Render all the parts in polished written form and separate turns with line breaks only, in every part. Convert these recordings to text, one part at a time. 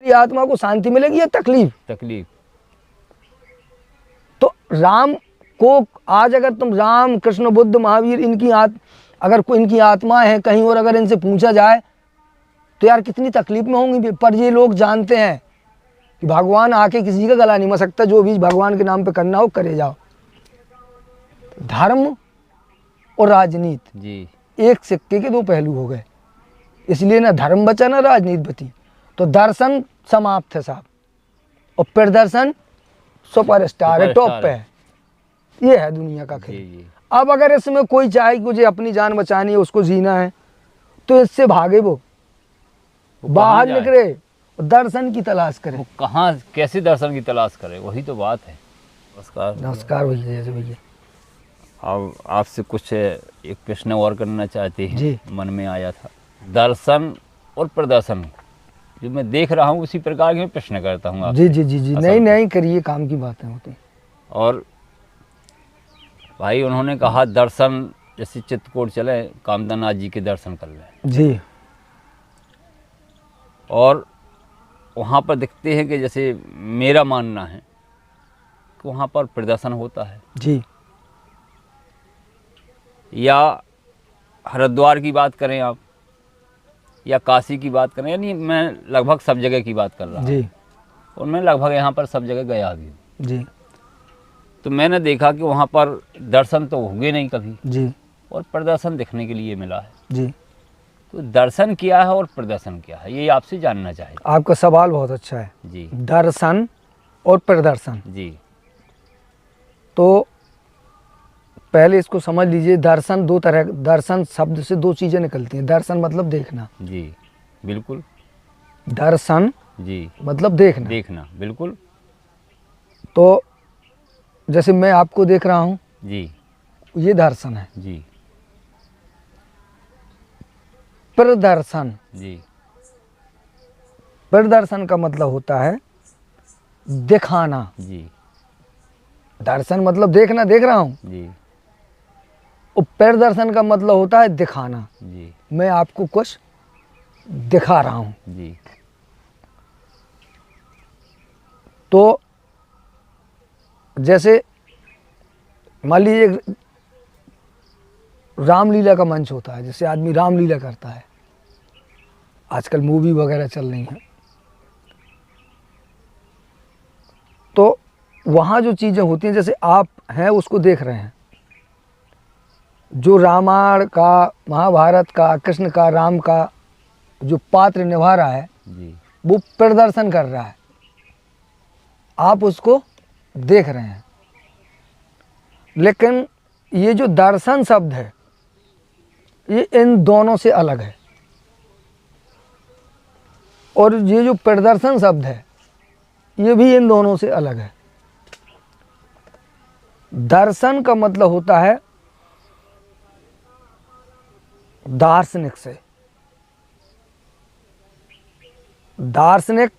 ये आत्मा को शांति मिलेगी या तकलीफ?
तकलीफ।
तो राम को आज अगर तुम राम कृष्ण बुद्ध महावीर अगर कोई इनकी आत्मा है कहीं और अगर इनसे पूछा जाए तो यार कितनी तकलीफ में होंगी। पर ये लोग जानते हैं कि भगवान आके किसी का गला नहीं मसकता, जो भी भगवान के नाम पे करना हो करे जाओ। धर्म और राजनीति
जी
एक सिक्के के दो पहलू हो गए, इसलिए ना धर्म बचा ना राजनीति बची। तो दर्शन समाप्त है साहब, और प्रदर्शन सुपरस्टार है, टॉप पे है। ये है दुनिया का खेल।
जी।
अब अगर इसमें कोई चाहे कि मुझे अपनी जान बचानी है, उसको जीना है, तो इससे भागे वो बाहर निकले, दर्शन की तलाश करे।
कहाँ कैसे दर्शन की तलाश करे, वही तो बात है।
नमस्कार भैया। जैसे भैया
अब आपसे कुछ एक प्रश्न और करना चाहते हैं,
जी।
मन में आया था। दर्शन और प्रदर्शन जो मैं देख रहा हूँ उसी प्रकार के मैं प्रश्न करता हूँ आपसे।
जी। नहीं करिए, काम की बातें होती।
और भाई उन्होंने कहा दर्शन जैसे चित्रकूट चले, कामदानाथ जी के दर्शन कर लें
जी।
और वहाँ पर दिखते हैं कि जैसे मेरा मानना है कि वहाँ पर प्रदर्शन होता है
जी।
या हरिद्वार की बात करें आप, या काशी की बात करें, यानी मैं लगभग सब जगह की बात कर रहा हूँ
जी।
और मैं लगभग यहाँ पर सब जगह गया भी हूँ।
जी।
तो मैंने देखा कि वहाँ पर दर्शन तो होंगे नहीं कभी
जी।
और प्रदर्शन दिखने के लिए मिला है।
जी।
तो दर्शन क्या है और प्रदर्शन क्या है, ये आपसे जानना चाहिए।
आपका सवाल बहुत अच्छा है।
जी।
दर्शन और प्रदर्शन।
जी।
तो पहले इसको समझ लीजिए, दर्शन दो तरह, दर्शन शब्द से दो चीज़ें निकलती हैं। दर्शन मतलब देखना।
जी बिल्कुल।
दर्शन
जी
मतलब देखना।
देखना बिल्कुल।
तो जैसे मैं आपको देख रहा हूँ,
जी।
ये दर्शन है।
जी।
प्रदर्शन।
जी।
प्रदर्शन का मतलब होता है दिखाना।
जी।
दर्शन मतलब देखना, देख रहा हूँ।
जी।
और प्रदर्शन का मतलब होता है दिखाना।
जी।
मैं आपको कुछ दिखा रहा हूँ।
जी।
तो जैसे मान लीजिए रामलीला का मंच होता है, जैसे आदमी रामलीला करता है, आजकल मूवी वगैरह चल रही हैं, तो वहाँ जो चीज़ें होती हैं, जैसे आप हैं उसको देख रहे हैं, जो रामायण का, महाभारत का, कृष्ण का, राम का जो पात्र निभा रहा है,
जी।
वो प्रदर्शन कर रहा है, आप उसको देख रहे हैं। लेकिन ये जो दर्शन शब्द है, ये इन दोनों से अलग है। और ये जो प्रदर्शन शब्द है, ये भी इन दोनों से अलग है। दर्शन का मतलब होता है दार्शनिक से। दार्शनिक,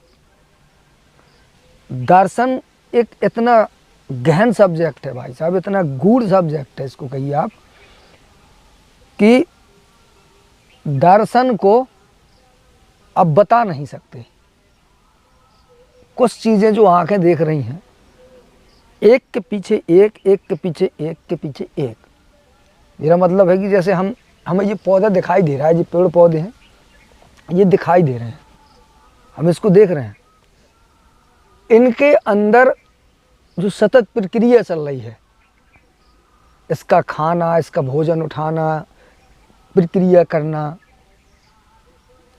दर्शन एक इतना गहन सब्जेक्ट है भाई साहब, इतना गूढ़ सब्जेक्ट है, इसको कहिए आप, कि दर्शन को अब बता नहीं सकते। कुछ चीज़ें जो आंखें देख रही हैं, एक के पीछे एक, एक के पीछे एक के पीछे एक। मेरा मतलब है कि जैसे हमें ये पौधा दिखाई दे रहा है, ये पेड़ पौधे हैं, ये दिखाई दे रहे हैं, हम इसको देख रहे हैं, इनके अंदर जो सतत प्रक्रिया चल रही है, इसका खाना, इसका भोजन उठाना, प्रक्रिया करना,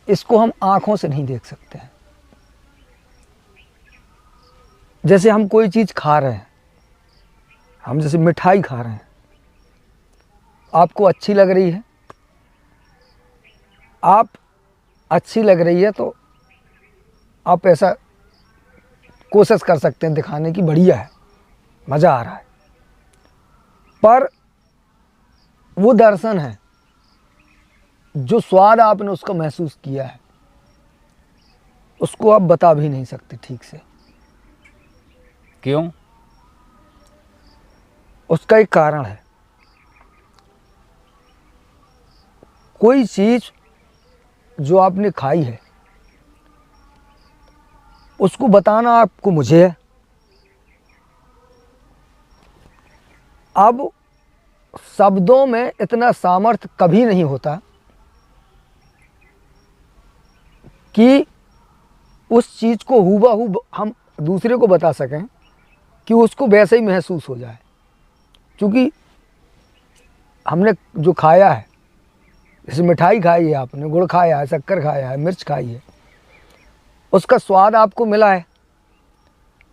इसको हम आँखों से नहीं देख सकते हैं। जैसे हम कोई चीज़ खा रहे हैं, हम जैसे मिठाई खा रहे हैं, आपको अच्छी लग रही है, आप अच्छी लग रही है तो आप ऐसा कोशिश कर सकते हैं दिखाने की, बढ़िया है, मज़ा आ रहा है। पर वो दर्शन है, जो स्वाद आपने उसका महसूस किया है, उसको आप बता भी नहीं सकते ठीक से।
क्यों?
उसका एक कारण है। कोई चीज़ जो आपने खाई है, उसको बताना आपको मुझे है। अब शब्दों में इतना सामर्थ्य कभी नहीं होता कि उस चीज़ को हूबहू हम दूसरे को बता सकें कि उसको वैसे ही महसूस हो जाए। क्योंकि हमने जो खाया है, जैसे मिठाई खाई है, आपने गुड़ खाया है, शक्कर खाया है, मिर्च खाई है, उसका स्वाद आपको मिला है।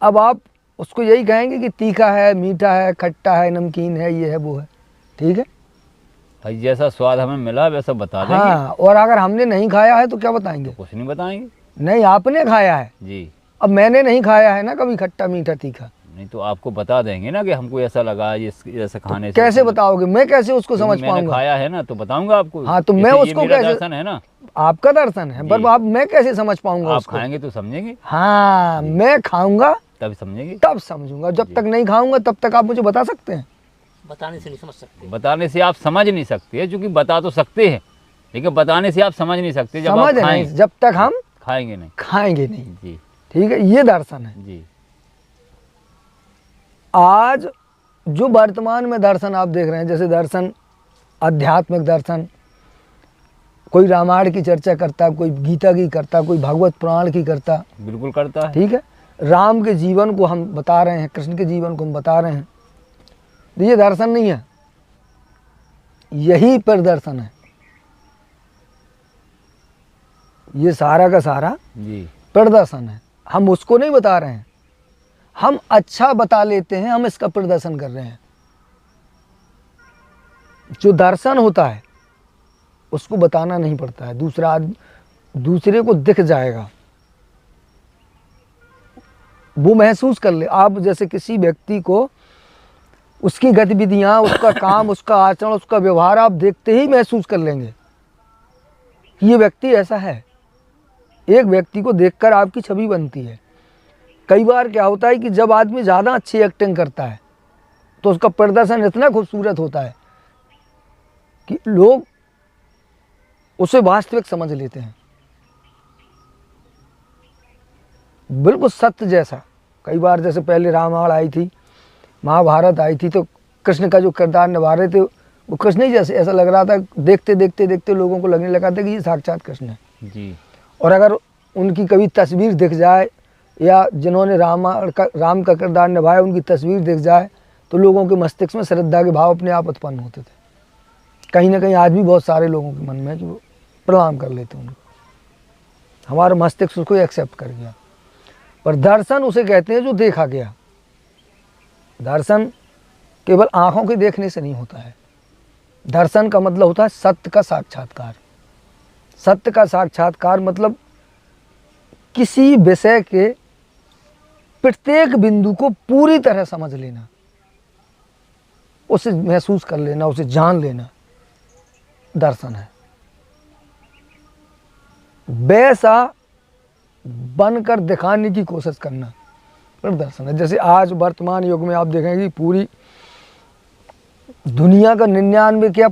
अब आप उसको यही कहेंगे कि तीखा है, मीठा है, खट्टा है, नमकीन है, ये है, वो है, ठीक है।
भाई जैसा स्वाद हमें मिला वैसा बता देंगे।
हाँ, और अगर हमने नहीं खाया है तो क्या बताएंगे?
कुछ नहीं बताएंगे।
नहीं, आपने खाया है,
जी।
अब मैंने नहीं खाया है ना कभी खट्टा मीठा तीखा।
नहीं तो आपको बता देंगे ना कि हमको ऐसा लगा, ये जैसे खाने से।
कैसे बताओगे? मैं कैसे उसको समझ
मैंने
पाऊंगा?
खाया है ना तो बताऊंगा आपको।
हाँ, तो मैं
जैसे ये
उसको
मेरा
कैसे?
दर्शन है ना,
आपका दर्शन है, पर
जी।
आप मैं कैसे समझ पाऊंगा
आप
उसको?
खाएंगे तो समझेंगे,
हाँ, मैं खाऊंगा
तभी समझेंगे।
तब समझूंगा, जब तक नहीं खाऊंगा तब तक आप मुझे बता सकते हैं?
बताने से नहीं समझ सकते।
बताने से आप समझ नहीं सकते, क्योंकि बता तो सकते हैं लेकिन बताने से आप समझ नहीं सकते। जब
समझ
आप
नहीं,
खाएंगे,
जब तक हम
खाएंगे नहीं।
खाएंगे नहीं,
जी
ठीक है, ये दर्शन है।
जी।
आज जो वर्तमान में दर्शन आप देख रहे हैं, जैसे दर्शन, आध्यात्मिक दर्शन, कोई रामायण की चर्चा करता, कोई गीता की करता, कोई भागवत पुराण की करता,
बिल्कुल करता है।
ठीक है, राम के जीवन को हम बता रहे हैं, कृष्ण के जीवन को हम बता रहे हैं, तो ये दर्शन नहीं है, यही प्रदर्शन है। ये सारा का सारा
जी
प्रदर्शन है। हम उसको नहीं बता रहे हैं, हम अच्छा बता लेते हैं, हम इसका प्रदर्शन कर रहे हैं। जो दर्शन होता है उसको बताना नहीं पड़ता है, दूसरे को दिख जाएगा, वो महसूस कर ले। आप जैसे किसी व्यक्ति को उसकी गतिविधियां, उसका काम, उसका आचरण, उसका व्यवहार आप देखते ही महसूस कर लेंगे कि ये व्यक्ति ऐसा है। एक व्यक्ति को देखकर आपकी छवि बनती है। कई बार क्या होता है कि जब आदमी ज़्यादा अच्छी एक्टिंग करता है तो उसका प्रदर्शन इतना खूबसूरत होता है कि लोग उसे वास्तविक समझ लेते हैं, बिल्कुल सत्य जैसा। कई बार जैसे पहले रामायण आई थी, महाभारत आई थी, तो कृष्ण का जो किरदार निभा रहे थे वो कृष्ण ही जैसे, ऐसा लग रहा था, देखते देखते देखते लोगों को लगने लगा था कि ये साक्षात कृष्ण है।
जी।
और अगर उनकी कभी तस्वीर दिख जाए, या जिन्होंने राम का किरदार निभाया उनकी तस्वीर दिख जाए, तो लोगों के मस्तिष्क में श्रद्धा के भाव अपने आप उत्पन्न होते थे। कहीं ना कहीं आज भी बहुत सारे लोगों के मन में जो प्रणाम कर लेते उनको, हमारा मस्तिष्क उसको एक्सेप्ट कर गया। पर दर्शन उसे कहते हैं जो देखा गया। दर्शन केवल आँखों के देखने से नहीं होता है, दर्शन का मतलब होता है सत्य का साक्षात्कार। सत्य का साक्षात्कार मतलब किसी विषय के प्रत्येक बिंदु को पूरी तरह समझ लेना, उसे महसूस कर लेना, उसे जान लेना, दर्शन है। वैसा बनकर दिखाने की कोशिश करना प्रदर्शन है। जैसे आज वर्तमान युग में आप देखेंगे कि पूरी दुनिया का 99 क्या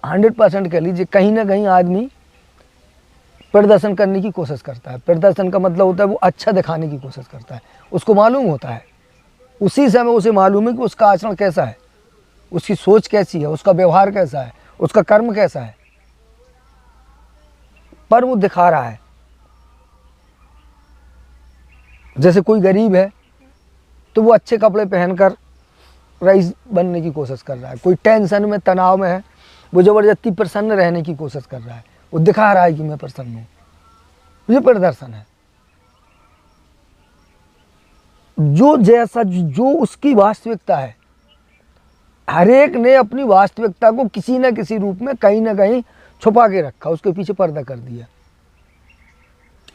100% कह लीजिए, कहीं ना कहीं आदमी प्रदर्शन करने की कोशिश करता है। प्रदर्शन का मतलब होता है वो अच्छा दिखाने की कोशिश करता है। उसको मालूम होता है, उसी समय उसे मालूम है कि उसका आचरण कैसा है, उसकी सोच कैसी है, उसका व्यवहार कैसा है, उसका कर्म कैसा है, पर वो दिखा रहा है। जैसे कोई गरीब है तो वो अच्छे कपड़े पहनकर रईस बनने की कोशिश कर रहा है। कोई टेंशन में, तनाव में है, वो ज़बरदस्ती प्रसन्न रहने की कोशिश कर रहा है, वो दिखा रहा है कि मैं प्रसन्न हूँ। ये प्रदर्शन है। जो जैसा जो उसकी वास्तविकता है, हर एक ने अपनी वास्तविकता को किसी न किसी रूप में कहीं ना कहीं छुपा के रखा, उसके पीछे पर्दा कर दिया।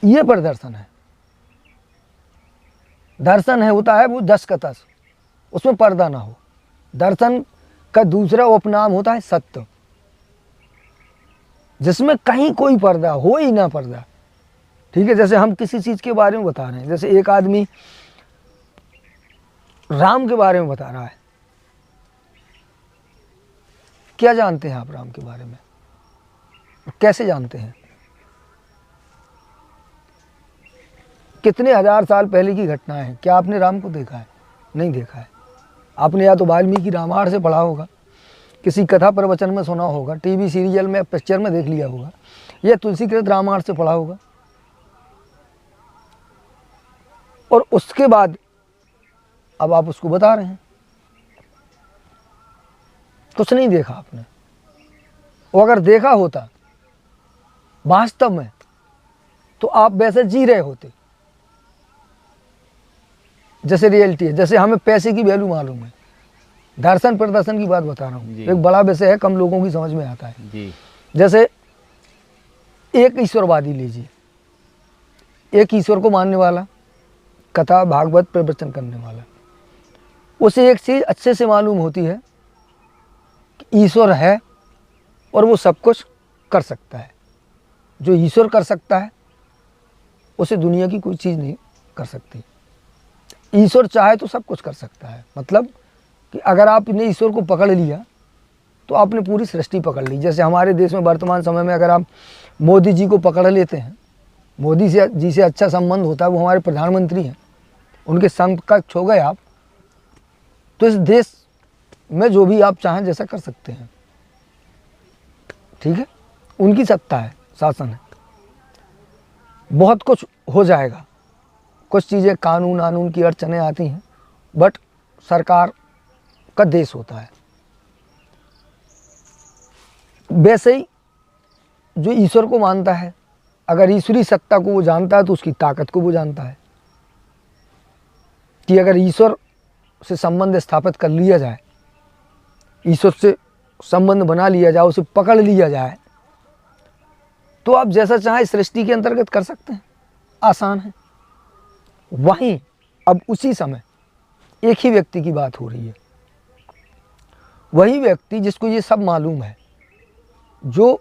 ये प्रदर्शन है। दर्शन है होता है वो 10 का 10, उसमें पर्दा ना हो। दर्शन का दूसरा उपनाम होता है सत्य, जिसमें कहीं कोई पर्दा हो ही ना पर्दा, ठीक है। जैसे हम किसी चीज़ के बारे में बता रहे हैं, जैसे एक आदमी राम के बारे में बता रहा है। क्या जानते हैं आप राम के बारे में? कैसे जानते हैं? कितने हजार साल पहले की घटनाएं हैं। क्या आपने राम को देखा है? नहीं देखा है। आपने या तो वाल्मीकि रामायण से पढ़ा होगा, किसी कथा प्रवचन में सुना होगा, टीवी सीरियल में, पिक्चर में देख लिया होगा, या तुलसीकृत रामायण से पढ़ा होगा। और उसके बाद अब आप उसको बता रहे हैं, कुछ नहीं देखा आपने। और अगर देखा होता वास्तव में तो आप वैसे जी रहे होते जैसे रियलिटी है। जैसे हमें पैसे की वैल्यू मालूम है, दर्शन प्रदर्शन की बात बता रहा हूँ,
जी।
एक बड़ा विषय है, कम लोगों की समझ में आता है।
जी
जैसे एक ईश्वरवादी लीजिए, एक ईश्वर को मानने वाला, कथा भागवत प्रवचन करने वाला, उसे एक चीज अच्छे से मालूम होती है कि ईश्वर है और वो सब कुछ कर सकता है। जो ईश्वर कर सकता है उसे दुनिया की कोई चीज़ नहीं कर सकती। ईश्वर चाहे तो सब कुछ कर सकता है, मतलब कि अगर आपने ईश्वर को पकड़ लिया तो आपने पूरी सृष्टि पकड़ ली। जैसे हमारे देश में वर्तमान समय में अगर आप मोदी जी को पकड़ लेते हैं, मोदी जी से अच्छा संबंध होता है, वो हमारे प्रधानमंत्री हैं, उनके समकक्ष हो गए आप, तो इस देश में जो भी आप चाहें जैसा कर सकते हैं। ठीक है, उनकी सत्ता है, शासन है, बहुत कुछ हो जाएगा। कुछ चीज़ें कानून की अड़चनें आती हैं, बट सरकार का देश होता है। वैसे ही जो ईश्वर को मानता है, अगर ईश्वरी सत्ता को वो जानता है तो उसकी ताकत को वो जानता है कि अगर ईश्वर से संबंध स्थापित कर लिया जाए, ईश्वर से संबंध बना लिया जाए, उसे पकड़ लिया जाए, तो आप जैसा चाहें सृष्टि के अंतर्गत कर सकते हैं, आसान है। वहीं अब उसी समय एक ही व्यक्ति की बात हो रही है, वही व्यक्ति जिसको ये सब मालूम है, जो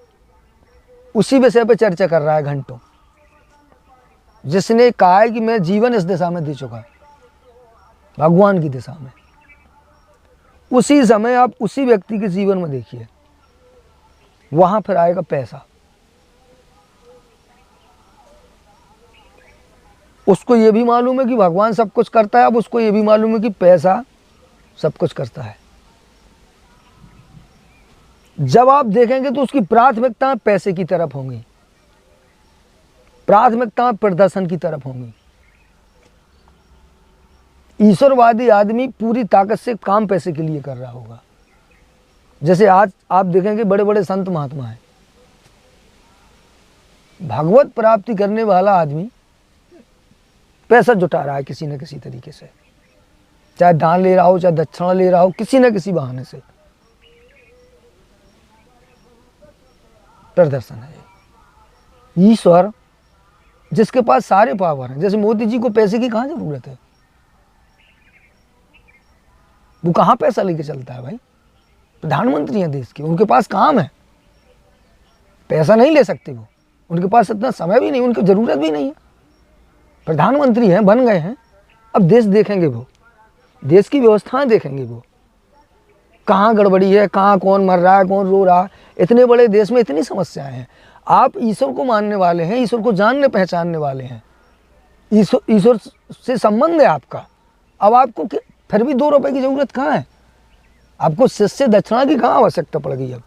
उसी विषय पर चर्चा कर रहा है घंटों, जिसने कहा है कि मैं जीवन इस दिशा में दे चुका, भगवान की दिशा में। उसी समय आप उसी व्यक्ति के जीवन में देखिए, वहां फिर आएगा पैसा। उसको ये भी मालूम है कि भगवान सब कुछ करता है, अब उसको ये भी मालूम है कि पैसा सब कुछ करता है। जब आप देखेंगे तो उसकी प्राथमिकता पैसे की तरफ होंगी, प्राथमिकता प्रदर्शन की तरफ होंगी। ईश्वरवादी आदमी पूरी ताकत से काम पैसे के लिए कर रहा होगा। जैसे आज आप देखेंगे बड़े बड़े संत महात्मा हैं, भगवत प्राप्ति करने वाला आदमी पैसा जुटा रहा है किसी न किसी तरीके से, चाहे दान ले रहा हो, चाहे दक्षिणा ले रहा हो, किसी न किसी बहाने से प्रदर्शन है। ईश्वर जिसके पास सारे पावर हैं, जैसे मोदी जी को पैसे की कहाँ जरूरत है, वो कहाँ पैसा लेके चलता है भाई, प्रधानमंत्री हैं देश के, उनके पास काम है, पैसा नहीं ले सकते वो, उनके पास इतना समय भी नहीं, उनकी जरूरत भी नहीं है, प्रधानमंत्री हैं, बन गए हैं। अब देश देखेंगे वो, देश की व्यवस्थाएं देखेंगे वो, कहाँ गड़बड़ी है, कहाँ कौन मर रहा है, कौन रो रहा है। इतने बड़े देश में इतनी समस्याएं हैं। आप ईश्वर को मानने वाले हैं, ईश्वर को जानने पहचानने वाले हैं, ईश्वर से संबंध है आपका। अब आपको फिर भी 2 रुपए की जरूरत कहाँ है, आपको शिष्य दक्षिणा की कहाँ आवश्यकता पड़ गई। अब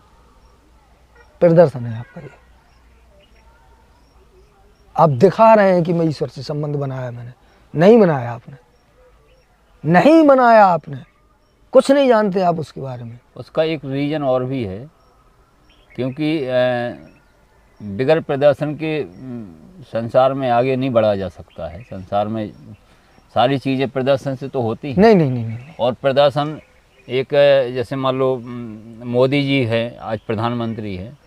प्रदर्शन है आपका ये, आप दिखा रहे हैं कि मैं ईश्वर से संबंध बनाया, मैंने नहीं बनाया, आपने नहीं बनाया, आपने कुछ नहीं जानते आप उसके बारे में।
उसका एक रीज़न और भी है, क्योंकि बिगड़ प्रदर्शन के संसार में आगे नहीं बढ़ा जा सकता है। संसार में सारी चीज़ें प्रदर्शन से तो होती हैं।
नहीं।
और प्रदर्शन एक, जैसे मान लो मोदी जी हैं, आज प्रधानमंत्री हैं,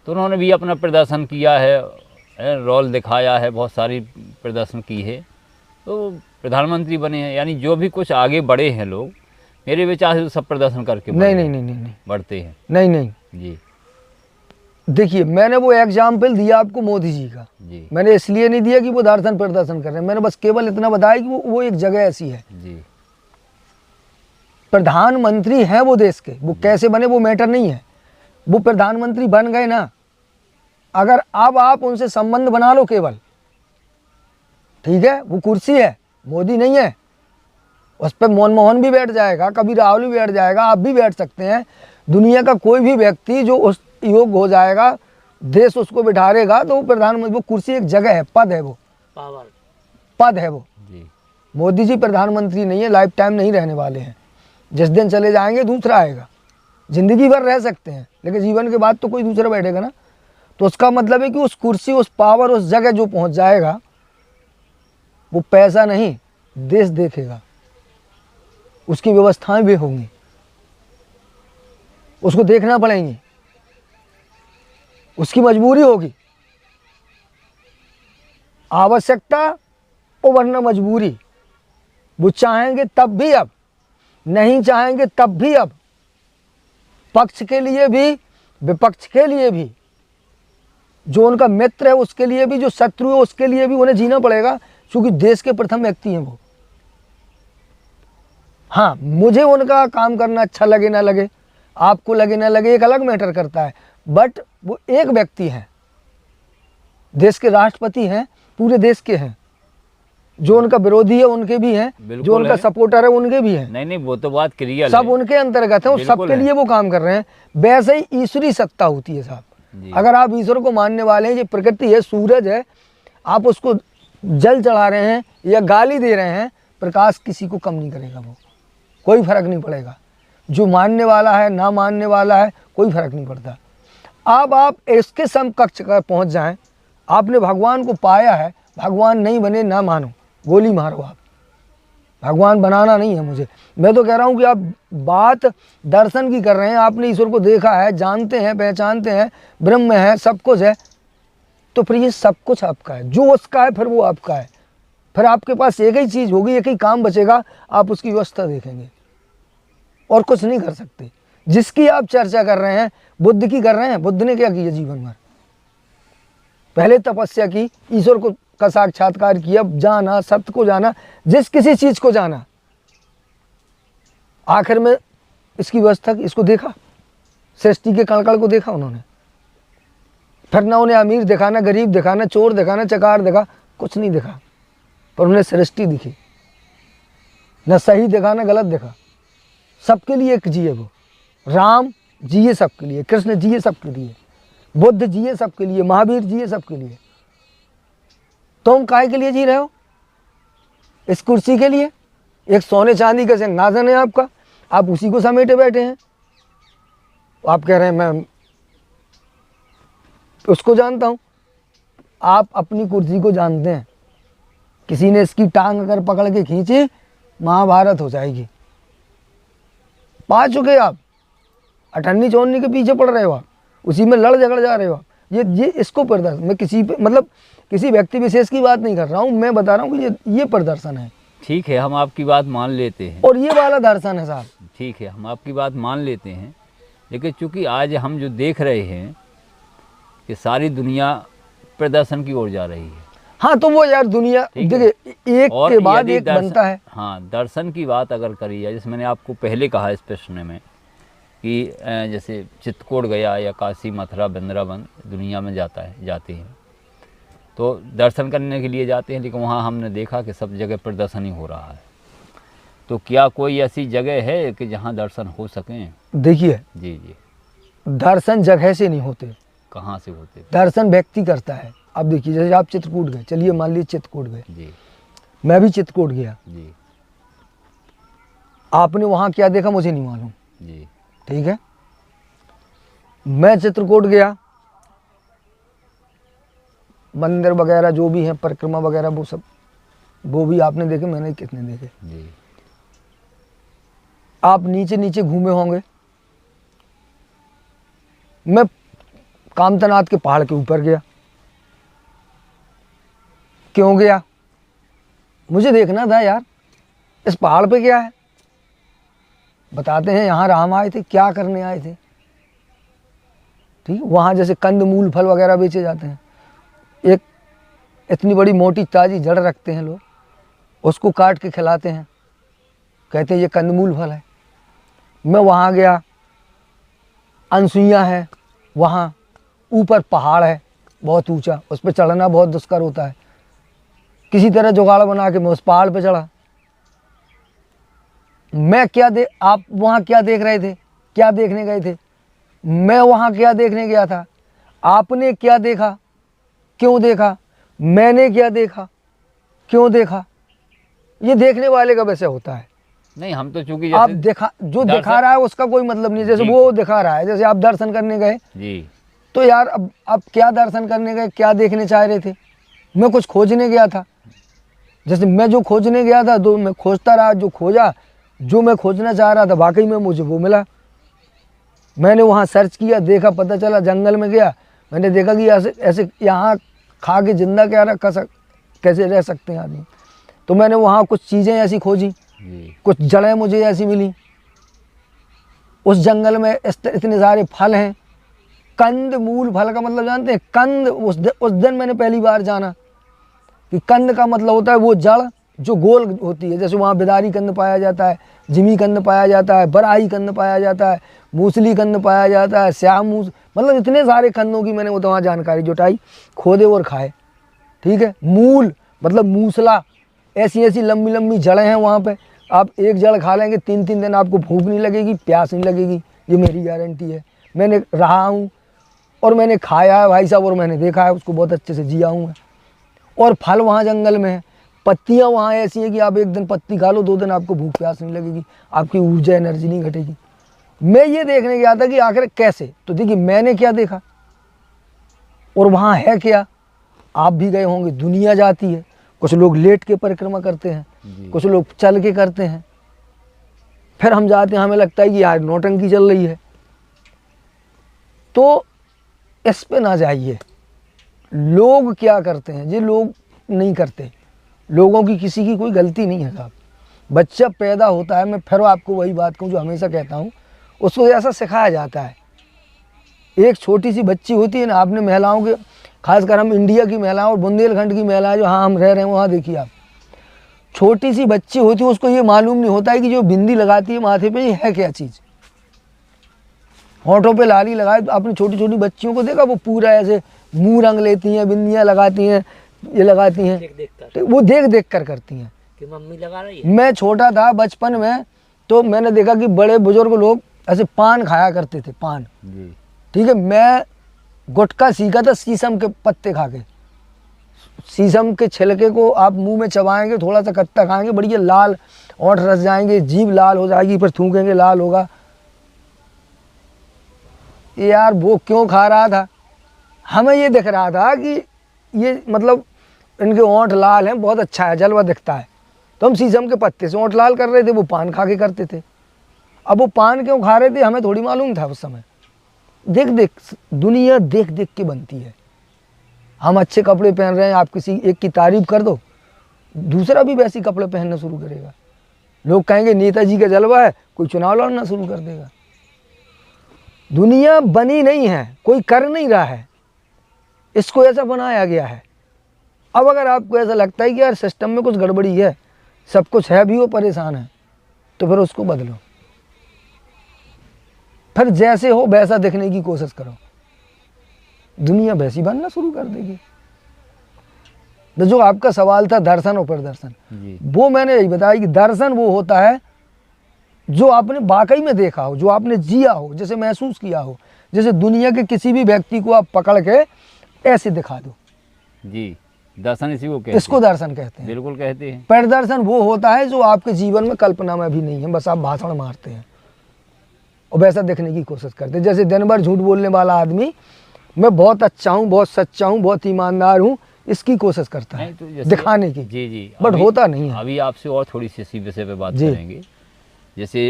तो उन्होंने भी अपना प्रदर्शन किया है, रोल दिखाया है, बहुत सारी प्रदर्शन की है, तो प्रधानमंत्री बने हैं। यानी जो भी कुछ आगे बढ़े हैं लोग, मेरे विचार से तो सब प्रदर्शन करके
नहीं
बढ़ते हैं।
नहीं
जी
देखिए, मैंने वो एग्जाम्पल दिया आपको मोदी जी का,
जी
मैंने इसलिए नहीं दिया कि वो दर्शन प्रदर्शन कर रहे हैं, मैंने बस केवल इतना बताया कि वो एक जगह ऐसी है।
जी
प्रधानमंत्री हैं वो देश के, वो कैसे बने वो मैटर नहीं है, वो प्रधानमंत्री बन गए ना। अगर अब आप उनसे संबंध बना लो केवल, ठीक है, वो कुर्सी है, मोदी नहीं है। उस पर मनमोहन भी बैठ जाएगा, कभी राहुल भी बैठ जाएगा, आप भी बैठ सकते हैं। दुनिया का कोई भी व्यक्ति जो उस योग्य हो जाएगा, देश उसको बिठारेगा, तो वो प्रधानमंत्री, वो कुर्सी एक जगह है, पद है, वो
पावर।
पद है वो।
जी।
मोदी जी प्रधानमंत्री नहीं है, लाइफ टाइम नहीं रहने वाले हैं। जिस दिन चले जाएंगे दूसरा आएगा। जिंदगी भर रह सकते हैं, लेकिन जीवन के बाद तो कोई दूसरा बैठेगा ना। तो उसका मतलब है कि उस कुर्सी, उस पावर, उस जगह जो पहुंच जाएगा, वो पैसा नहीं, देश देखेगा। उसकी व्यवस्थाएं भी होंगी, उसको देखना पड़ेंगी, उसकी मजबूरी होगी। आवश्यकता और वरना मजबूरी। वो चाहेंगे तब भी, अब नहीं चाहेंगे तब भी, अब पक्ष के लिए भी विपक्ष के लिए भी, जो उनका मित्र है उसके लिए भी, जो शत्रु है उसके लिए भी उन्हें जीना पड़ेगा, क्योंकि देश के प्रथम व्यक्ति हैं वो। हाँ, मुझे उनका काम करना अच्छा लगे ना लगे, आपको लगे ना लगे, एक अलग मैटर करता है, बट वो एक व्यक्ति है, देश के राष्ट्रपति हैं, पूरे देश के हैं। जो उनका विरोधी है उनके भी हैं, जो
बिल्कुल
उनका
है।
सपोर्टर है उनके भी हैं।
नहीं वो तो बात क्लियर
सब
है।
उनके अंतर्गत है और
बिल्कुल
सबके
है।
लिए वो काम कर रहे हैं। वैसे ही ईश्वरी सत्ता होती है साहब।
जी।
अगर आप ईश्वर को मानने वाले हैं, ये प्रकृति है, सूरज है, आप उसको जल चढ़ा रहे हैं या गाली दे रहे हैं, प्रकाश किसी को कम नहीं करेगा, वो कोई फर्क नहीं पड़ेगा। जो मानने वाला है, ना मानने वाला है, कोई फर्क नहीं पड़ता। अब आप इसके समकक्ष कर पहुंच जाएं, आपने भगवान को पाया है, भगवान नहीं बने ना मानो, गोली मारो आप। भगवान बनाना नहीं है मुझे। मैं तो कह रहा हूँ कि आप बात दर्शन की कर रहे हैं, आपने ईश्वर को देखा है, जानते हैं, पहचानते हैं, ब्रह्म है, सब कुछ है, तो फिर ये सब कुछ आपका है। जो उसका है फिर वो आपका है। फिर आपके पास एक ही चीज़ होगी, एक ही काम बचेगा, आप उसकी व्यवस्था देखेंगे और कुछ नहीं कर सकते। जिसकी आप चर्चा कर रहे हैं, बुद्ध की कर रहे हैं। बुद्ध ने क्या किया जीवन भर? पहले तपस्या की, ईश्वर को का साक्षात्कार किया, जाना, सत्य को जाना, जिस किसी चीज को जाना, आखिर में इसकी व्यवस्था की, इसको देखा, सृष्टि के कण को देखा उन्होंने। फिर ना उन्हें अमीर दिखाना, गरीब दिखाना, चोर दिखाना, चकार दिखा, कुछ नहीं दिखा, पर उन्हें सृष्टि दिखी। न सही दिखा न गलत दिखा, सबके लिए एक जिए वो। राम जिए सबके लिए, कृष्ण जिए सबके लिए, बुद्ध जिए सबके लिए, महावीर जिए सबके लिए। तुम काहे के लिए जी रहे हो? इस कुर्सी के लिए? एक सोने चांदी का सिंहासन है आपका, आप उसी को समेटे बैठे हैं। आप कह रहे हैं मैं उसको जानता हूं। आप अपनी कुर्सी को जानते हैं। किसी ने इसकी टांग अगर पकड़ के खींची, महाभारत हो जाएगी। पा चुके आप, अठन्नी चौन्नी के पीछे पड़ रहे हो आप, उसी में लड़ झगड़ जा रहे हो आप। ये इसको प्रदर्शन, मैं किसी पे मतलब किसी व्यक्ति विशेष की बात नहीं कर रहा हूँ, मैं बता रहा हूँ कि ये प्रदर्शन है।
ठीक है, हम आपकी बात मान लेते हैं।
और ये वाला दर्शन है साहब।
ठीक है, हम आपकी बात मान लेते हैं, लेकिन चूंकि आज हम जो देख रहे हैं कि सारी दुनिया प्रदर्शन की ओर जा रही है।
हाँ, तो वो यार दुनिया देखिए एक के बाद एक बनता है।
हाँ, दर्शन की बात अगर करी जाए, जैसे मैंने आपको पहले कहा इस प्रश्न में कि जैसे चित्रकूट गया या काशी, मथुरा, वृंदावन दुनिया में जाते हैं तो दर्शन करने के लिए जाते हैं, लेकिन वहाँ हमने देखा कि सब जगह प्रदर्शन ही हो रहा है। तो क्या कोई ऐसी जगह है कि जहाँ दर्शन हो सकें?
देखिए
जी जी।
दर्शन जगह से नहीं होते।
कहाँ से होते?
दर्शन व्यक्ति करता है। अब देखिए जैसे आप चित्रकूट गए, चलिए मान लीजिए चित्रकूट गए,
जी
मैं भी चित्रकूट गया,
जी
आपने वहाँ क्या देखा मुझे नहीं मालूम,
जी।
ठीक है। मैं चित्रकूट गया, मंदिर वगैरह जो भी हैं, परिक्रमा वगैरह, वो भी आपने देखे, मैंने कितने देखे।
जी।
आप नीचे नीचे घूमे होंगे। मैं कामतनाथ के पहाड़ के ऊपर गया। क्यों गया? मुझे देखना था यार इस पहाड़ पे क्या है। बताते हैं यहाँ राम आए थे, क्या करने आए थे, ठीक। वहाँ जैसे कंद मूल फल वगैरह बेचे जाते हैं, एक इतनी बड़ी मोटी ताजी जड़ रखते हैं लोग, उसको काट के खिलाते हैं, कहते हैं ये कंदमूल फल है। मैं वहाँ गया, अनसुईया है, वहाँ ऊपर पहाड़ है बहुत ऊंचा, उस पर चढ़ना बहुत दुष्कर होता है। किसी तरह जुगाड़ बना के मैं उस पहाड़ पे चढ़ा। मैं क्या आप वहाँ क्या देख रहे थे, क्या देखने गए थे? मैं वहाँ क्या देखने गया था? आपने क्या देखा, क्यों देखा? मैंने क्या देखा, क्यों देखा? ये देखने वाले का वैसे होता है।
नहीं, हम तो चूंकि
आप जो दिखा रहा है उसका कोई मतलब नहीं। जैसे वो दिखा रहा है, जैसे आप दर्शन करने गए
जी,
तो यार अब आप क्या दर्शन करने गए, क्या देखने चाह रहे थे? मैं कुछ खोजने गया था। जैसे मैं जो खोजने गया था तो मैं खोजता रहा, जो खोजा, जो मैं खोजना चाह रहा था वाकई में मुझे वो मिला। मैंने वहाँ सर्च किया, देखा, पता चला, जंगल में गया, मैंने देखा कि ऐसे यहाँ खा के जिंदा कैसे रह सकते हैं आदमी। तो मैंने वहाँ कुछ चीज़ें ऐसी खोजी, कुछ जड़ें मुझे ऐसी मिली। उस जंगल में इतने सारे फल हैं, कंद मूल। फल का मतलब जानते हैं? कंद। उस दिन मैंने पहली बार जाना कि कंद का मतलब होता है वो जड़ जो गोल होती है। जैसे वहाँ बिदारी कंद पाया जाता है, जिमी कंद पाया जाता है, बराई कंद पाया जाता है, मूसली कंद पाया जाता है, श्याम मतलब इतने सारे कंदों की मैंने वो तो वहाँ जानकारी जुटाई, खोदे और खाए। ठीक है। मूल मतलब मूसला, ऐसी ऐसी लंबी लंबी जड़ें हैं वहाँ पे। आप एक जड़ खा लेंगे 3-3 दिन आपको भूख नहीं लगेगी, प्यास नहीं लगेगी, ये मेरी गारंटी है। मैंने रहा हूँ और मैंने खाया है भाई साहब, और मैंने देखा है उसको, बहुत अच्छे से जिया हूँ मैं। और फल वहाँ जंगल में है, पत्तियाँ वहाँ ऐसी हैं कि आप एक दिन पत्ती खा लो, 2 दिन आपको भूख प्यास नहीं लगेगी, आपकी ऊर्जा एनर्जी नहीं घटेगी। मैं ये देखने गया था कि आखिर कैसे। तो देखिए मैंने क्या देखा और वहाँ है क्या। आप भी गए होंगे, दुनिया जाती है, कुछ लोग लेट के परिक्रमा करते हैं, कुछ लोग चल के करते हैं, फिर हम जाते हैं, हमें लगता है कि यार नौटंकी चल रही है। तो इस पे ना जाइए। लोग क्या करते हैं, ये लोग नहीं करते। लोगों की किसी की कोई गलती नहीं है साहब। बच्चा पैदा होता है, मैं फिर आपको वही बात कहूँ जो हमेशा कहता हूँ, उसको ऐसा सिखाया जाता है। एक छोटी सी बच्ची होती है ना, आपने महिलाओं के, खासकर हम इंडिया की महिलाओं और बुंदेलखंड की महिलाएं जो हाँ हम रह रहे हैं वहाँ देखिए आप, छोटी सी बच्ची होती है, उसको ये मालूम नहीं होता है कि जो बिंदी लगाती है माथे पे, ये है क्या चीज़। होठों पे लाली लगाए, तो अपनी छोटी छोटी बच्चियों को देखा, वो पूरा ऐसे मुंह रंग लेती हैं, बिंदियाँ लगाती हैं, ये लगाती हैं, वो देख देख कर करती हैं
कि मम्मी लगा रही है।
मैं छोटा था बचपन में, तो मैंने देखा कि बड़े बुजुर्ग लोग ऐसे पान खाया करते थे, पान। ठीक है। मैं गुटखा सीखा था शीशम के पत्ते खा के। शीशम के छिलके को आप मुंह में चबाएंगे, थोड़ा सा कट्टा खाएंगे, बढ़िया लाल ओंठ रस जाएंगे, जीभ लाल हो जाएगी, फिर थूकेंगे लाल होगा। यार वो क्यों खा रहा था? हमें ये दिख रहा था कि ये मतलब इनके ओंठ लाल हैं, बहुत अच्छा है, जलवा दिखता है, तो हम शीशम के पत्ते से ओंठ लाल कर रहे थे, वो पान खा के करते थे। अब वो पान क्यों खा रहे थे हमें थोड़ी मालूम था उस समय। देख देख, दुनिया देख देख के बनती है। हम अच्छे कपड़े पहन रहे हैं, आप किसी एक की तारीफ कर दो, दूसरा भी वैसे कपड़े पहनना शुरू करेगा। लोग कहेंगे नेताजी का जलवा है, कोई चुनाव लड़ना शुरू कर देगा। दुनिया बनी नहीं है, कोई कर नहीं रहा है, इसको ऐसा बनाया गया है। अब अगर आपको ऐसा लगता है कि यार सिस्टम में कुछ गड़बड़ी है, सब कुछ है भी वो परेशान है, तो फिर उसको बदलो, फिर जैसे हो वैसा दिखने की कोशिश करो, दुनिया वैसी बनना शुरू कर देगी। तो जो आपका सवाल था दर्शन और प्रदर्शन, वो मैंने यही बताया कि दर्शन वो होता है जो आपने वाकई में देखा हो, जो आपने जिया हो, जैसे महसूस किया हो। जैसे दुनिया के किसी भी व्यक्ति को आप पकड़ के ऐसे दिखा दो
जी, दर्शन इसी को कहते हैं।
इसको दर्शन कहते हैं।
बिल्कुल कहते हैं।
प्रदर्शन वो होता है जो आपके जीवन में कल्पना में भी नहीं है, बस आप भाषण मारते हैं और वैसा दिखने की कोशिश करते हैं। जैसे दिन भर झूठ बोलने वाला आदमी, मैं बहुत अच्छा हूँ, बहुत सच्चा हूँ, बहुत ईमानदार हूँ, इसकी कोशिश करता है
तो
दिखाने की।
जी जी,
बट होता नहीं है।
अभी आपसे और थोड़ी सी इसी विषय पे बात करेंगे। जैसे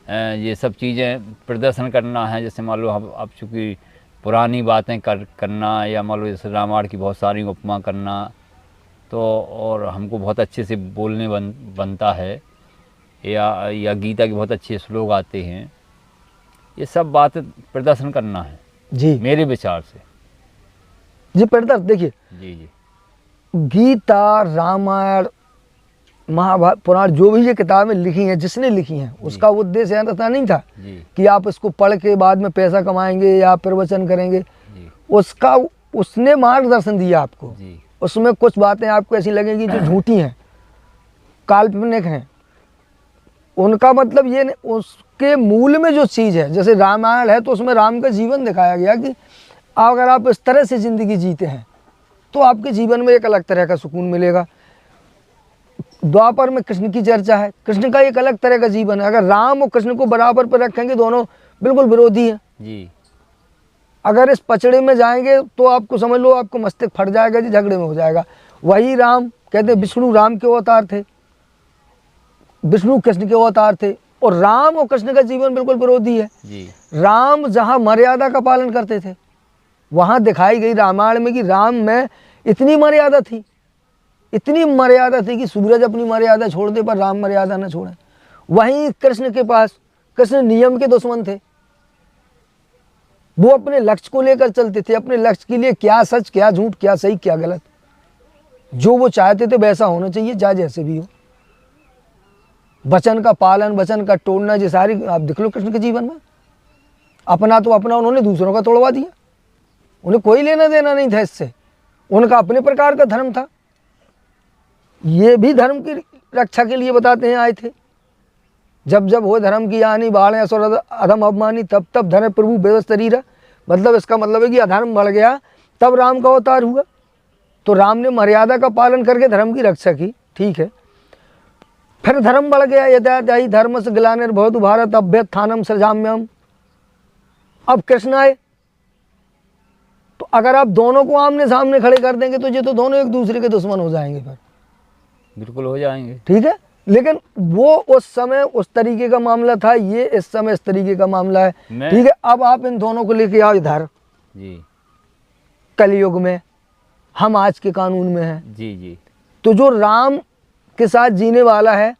ये सब चीज़ें प्रदर्शन करना है, जैसे मान लो अब चूँकि पुरानी बातें करना, या मान लो जैसे रामायण की बहुत सारी उपमा करना, तो और हमको बहुत अच्छे से बोलने बनता है, या गीता के बहुत अच्छे श्लोक आते हैं, ये सब बात प्रदर्शन करना है
जी,
मेरे विचार से।
जी प्रदर्शन देखिए,
जी जी,
गीता, रामायण, महाभारत, पुराण, जो भी ये किताबें लिखी हैं, जिसने लिखी हैं, उसका उद्देश्य ऐसा नहीं था कि आप इसको पढ़ के बाद में पैसा कमाएंगे या प्रवचन करेंगे। उसका उसने मार्गदर्शन दिया आपको, उसमें कुछ बातें आपको ऐसी लगेंगी जो झूठी हैं, काल्पनिक हैं। उनका मतलब ये नहीं, उसके मूल में जो चीज़ है, जैसे रामायण है तो उसमें राम का जीवन दिखाया गया कि अगर आप इस तरह से ज़िंदगी जीते हैं तो आपके जीवन में एक अलग तरह का सुकून मिलेगा। द्वापर में कृष्ण की चर्चा है, कृष्ण का एक अलग तरह का जीवन है। अगर राम और कृष्ण को बराबर पर रखेंगे, दोनों बिल्कुल विरोधी हैं।
जी।
अगर इस पचड़े में जाएंगे तो आपको समझ लो आपको मस्तिष्क फट जाएगा जी, झगड़े में हो जाएगा। वही राम कहते हैं विष्णु राम के अवतार थे, विष्णु कृष्ण के अवतार थे, और राम और कृष्ण का जीवन बिल्कुल विरोधी है।
जी।
राम जहाँ मर्यादा का पालन करते थे, वहाँ दिखाई गई रामायण में कि राम में इतनी मर्यादा थी, इतनी मर्यादा थी कि सूरज अपनी मर्यादा छोड़ दे पर राम मर्यादा न छोड़े। वहीं कृष्ण के पास, कृष्ण नियम के दुश्मन थे, वो अपने लक्ष्य को लेकर चलते थे, अपने लक्ष्य के लिए क्या सच क्या झूठ, क्या सही क्या गलत, जो वो चाहते थे वैसा होना चाहिए, चाहे जैसे भी हो। वचन का पालन, वचन का तोड़ना, ये सारी आप देख लो कृष्ण के जीवन में। अपना तो अपना, उन्होंने दूसरों का तोड़वा दिया, उन्हें कोई लेना देना नहीं था इससे, उनका अपने प्रकार का धर्म था। ये भी धर्म की रक्षा के लिए बताते हैं आए थे, जब जब हो धर्म की हानि बाढ़ असुर अधम अभिमानी, तब तब धर्म प्रभु बेबस शरीर। मतलब इसका मतलब है कि अधर्म बढ़ गया तब राम का अवतार हुआ। तो राम ने मर्यादा का पालन करके धर्म की रक्षा की, ठीक है। फिर धर्म बढ़ गया, यदा धर्म से ग्लानिर्भवतु भारत अभ्युत्थानम सृजाम्यहम्। अब कृष्ण आए, तो अगर आप दोनों को आमने सामने खड़े कर देंगे तो ये तो दोनों एक दूसरे के दुश्मन हो जाएंगे, फिर
बिल्कुल हो जाएंगे।
ठीक है। लेकिन वो उस समय उस तरीके का मामला था, ये इस समय इस तरीके का मामला है, ठीक है। अब आप इन दोनों को लेके आओ इधर
जी,
कलयुग में, हम आज के कानून में हैं।
जी जी।
तो जो राम के साथ जीने वाला है,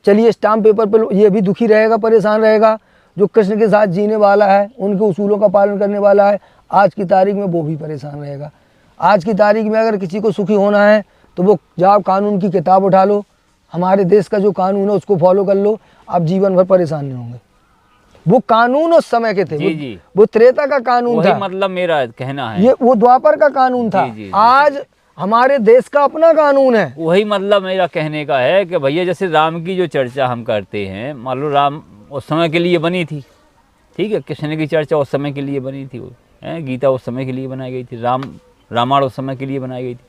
चलिए स्टाम्प पेपर पर ये भी दुखी रहेगा, परेशान रहेगा। जो कृष्ण के साथ जीने वाला है, उनके उसूलों का पालन करने वाला है, आज की तारीख में वो भी परेशान रहेगा। आज की तारीख में अगर किसी को सुखी होना है तो वो जाओ कानून की किताब उठा लो, हमारे देश का जो कानून है उसको फॉलो कर लो, आप जीवन भर परेशान नहीं होंगे। वो कानून उस समय के थे,
जी, जी।
वो त्रेता का कानून
वही
था,
मतलब मेरा कहना है,
ये वो द्वापर का कानून था।
जी, जी, जी।
आज हमारे देश का अपना कानून है।
वही मतलब मेरा कहने का है कि भैया जैसे राम की जो चर्चा हम करते हैं, मान लो राम उस समय के लिए बनी थी, ठीक है। कृष्ण की चर्चा उस समय के लिए बनी थी, वो गीता उस समय के लिए बनाई गई थी, रामायण उस समय के लिए बनाई गई थी।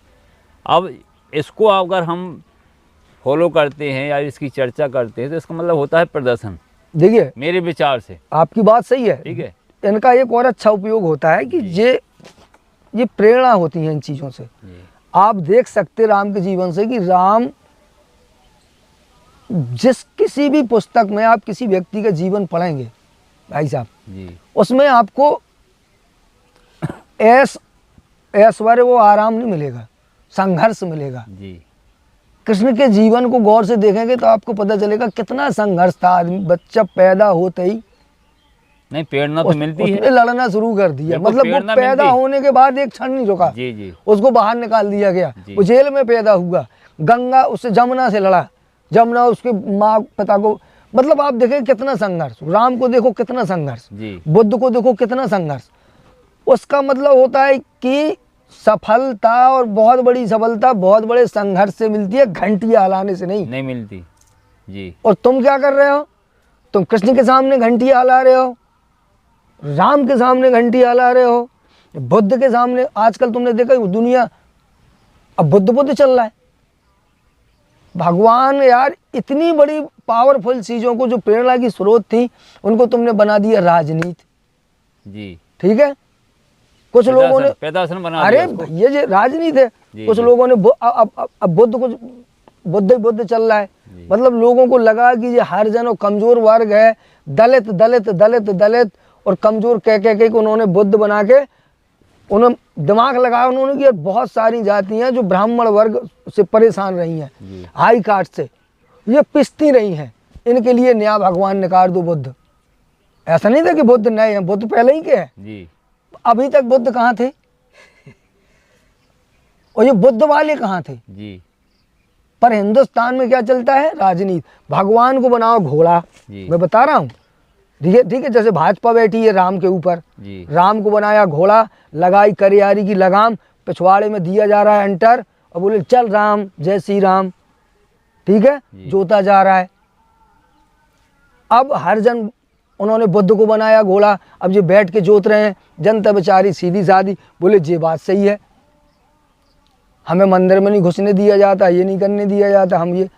अब इसको अगर हम फॉलो करते हैं या इसकी चर्चा करते हैं तो इसका मतलब होता है प्रदर्शन।
देखिए
मेरे विचार से
आपकी बात सही है,
ठीक है।
इनका एक और अच्छा उपयोग होता है कि ये प्रेरणा होती है इन चीज़ों से। आप देख सकते राम के जीवन से कि राम, जिस किसी भी पुस्तक में आप किसी व्यक्ति का जीवन पढ़ेंगे भाई साहब
जी,
उसमें आपको ऐश्वर्य वो आराम नहीं मिलेगा, संघर्ष मिलेगा।
जी।
कृष्ण के जीवन को गौर से देखेंगे तो आपको पता चलेगा कितना संघर्ष था। आदमी बच्चा पैदा होते ही
नहीं प्रेरणा तो मिलती है,
उसने लड़ना शुरू कर दिया।
देखो,
मतलब वो
प्रेरणा
पैदा
मिलती।
होने के बाद एक क्षण नहीं रुका,
जी जी,
उसको बाहर निकाल दिया गया,
जी।
वो जेल में पैदा हुआ, गंगा उससे जमुना से लड़ा, जमुना उसके माँ पिता को, मतलब आप देखें कितना संघर्ष। राम को देखो कितना संघर्ष,
जी।
बुद्ध को देखो कितना संघर्ष। उसका मतलब होता है कि सफलता और बहुत बड़ी सफलता बहुत बड़े संघर्ष से मिलती है, घंटियां हिलाने से नहीं
मिलती। जी।
और तुम क्या कर रहे हो? तुम कृष्ण के सामने घंटियां हिला रहे हो, राम के सामने घंटियां हिला रहे हो, बुद्ध के सामने। आजकल तुमने देखा दुनिया अब बुद्ध चल रहा है। भगवान यार इतनी बड़ी पावरफुल चीज़ों को जो प्रेरणा की स्रोत थी उनको तुमने बना दिया राजनीति।
जी,
ठीक है। कुछ लोगों ने
पैदासन बना
अरे
दिया उसको।
ये राजनीति है। कुछ लोगों ने अब बुद्ध चल रहा है। मतलब लोगों को लगा कि ये हर जन कमजोर वर्ग है, दलित दलित दलित दलित और कमजोर कह के उन्होंने बुद्ध बना के उन्होंने दिमाग लगाया उन्होंने कि बहुत सारी जातियां जो ब्राह्मण वर्ग से परेशान रही हैं, हाई कास्ट से ये पिसती रही हैं, इनके लिए नया भगवान निकाल दो बुद्ध। ऐसा नहीं था कि बुद्ध नए हैं, बुद्ध पहले ही के हैं।
जी।
अभी तक बुद्ध कहाँ थे और ये बुद्ध वाले कहाँ थे?
जी।
पर हिंदुस्तान में क्या चलता है? राजनीति। भगवान को बनाओ घोड़ा, मैं बता रहा हूँ, ठीक है। जैसे भाजपा बैठी है राम के ऊपर, राम को बनाया घोड़ा, लगाई करियारी की लगाम, पिछवाड़े में दिया जा रहा है एंटर, और बोले चल राम जय श्री राम, ठीक है, जोता जा रहा है। अब हर जन, उन्होंने बुद्ध को बनाया घोड़ा, अब ये बैठ के जोत रहे हैं, जनता बेचारी सीधी सादी बोले ये बात सही है, हमें मंदिर में नहीं घुसने दिया जाता, ये नहीं करने दिया जाता, हम ये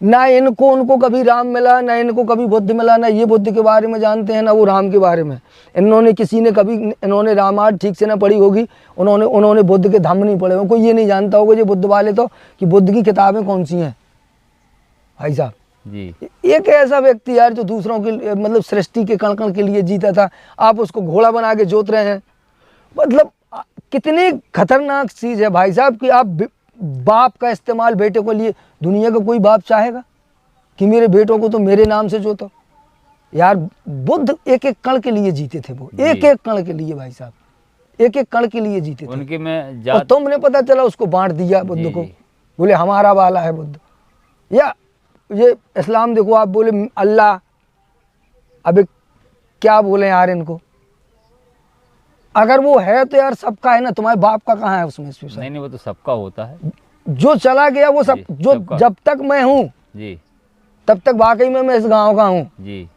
ना इनको उनको कभी राम मिला, ना इनको कभी बुद्ध मिला, ना ये बुद्ध के बारे में जानते हैं ना वो राम के बारे में। इन्होंने किसी ने कभी, इन्होंने रामायण ठीक से ना पढ़ी होगी, उन्होंने बुद्ध के धम्म नहीं पढ़े होंगे, कोई ये नहीं जानता होगा ये बुद्ध वाले तो कि बुद्ध की किताबें कौन सी हैं भाई साहब
जी।
एक ऐसा व्यक्ति यार जो दूसरों के मतलब सृष्टि के कण कण के लिए जीता था, आप उसको घोड़ा बना के जोत रहे हैं। मतलब कितनी खतरनाक चीज़ है भाई साहब कि आप बाप का इस्तेमाल बेटे को लिए, दुनिया का कोई बाप चाहेगा कि मेरे बेटों को तो मेरे नाम से जोतो। यार बुद्ध एक एक कण के लिए जीते थे, वो एक एक कण के लिए भाई साहब, एक एक कण के लिए जीते थे।
उनके में
और तुमने पता चला उसको बांट दिया बुद्ध को, बोले हमारा वाला है बुद्ध। या ये इस्लाम देखो, आप बोले अल्लाह, अब क्या बोले यार इनको, अगर वो है तो यार सबका है ना, तुम्हारे बाप का कहाँ है उसमें?
नहीं, वो तो सबका होता है,
जो चला गया वो सब, जो जब तक मैं हूँ
जी,
तब तक वाकई में मैं इस गांव का हूँ
जी,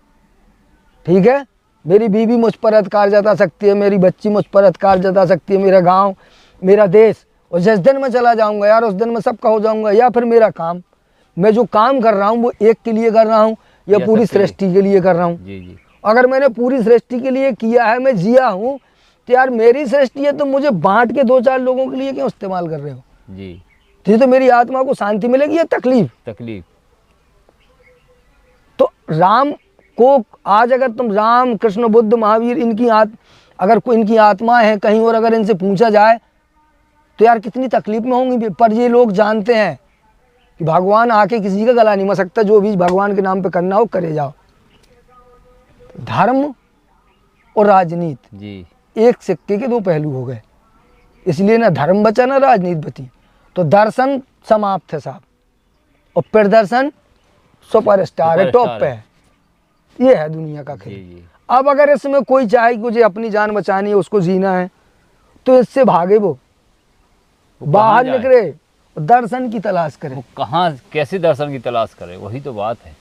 ठीक है। मेरी बीवी मुझ पर अधिकार जता सकती है, मेरी बच्ची मुझ पर अधिकार जता सकती है, मेरा गांव, मेरा देश। और जिस दिन मैं चला जाऊंगा यार उस दिन मैं सबका हो जाऊंगा। या फिर मेरा काम, मैं जो काम कर रहा हूँ वो एक के लिए कर रहा हूँ या पूरी सृष्टि के लिए कर रहा हूँ।
जी जी।
अगर मैंने पूरी सृष्टि के लिए किया है, मैं जिया हूँ, तो यार मेरी सृष्टि है, तो मुझे बांट के 2-4 लोगों के लिए क्यों इस्तेमाल कर रहे हो
जी?
तो मेरी आत्मा को शांति मिलेगी या तकलीफ? तो राम को आज अगर तुम राम कृष्ण बुद्ध महावीर इनकी अगर कोई इनकी आत्मा है कहीं और अगर इनसे पूछा जाए तो यार कितनी तकलीफ में होंगी। पर ये लोग जानते हैं कि भगवान आके किसी का गला नहीं मसकता, जो भी भगवान के नाम पे करना हो करे जाओ। धर्म और राजनीति
जी
एक सिक्के के 2 पहलू हो गए, इसलिए ना धर्म बचा ना राजनीति बची। तो दर्शन समाप्त है साहब, और प्रदर्शन सुपरस्टार है, टॉप पे है। ये है दुनिया का खेल। अब अगर इसमें कोई चाहे कि मुझे अपनी जान बचानी है, उसको जीना है, तो इससे भागे वो बाहर निकले, दर्शन की तलाश करे।
कहाँ कैसे दर्शन की तलाश करे, वही तो बात है।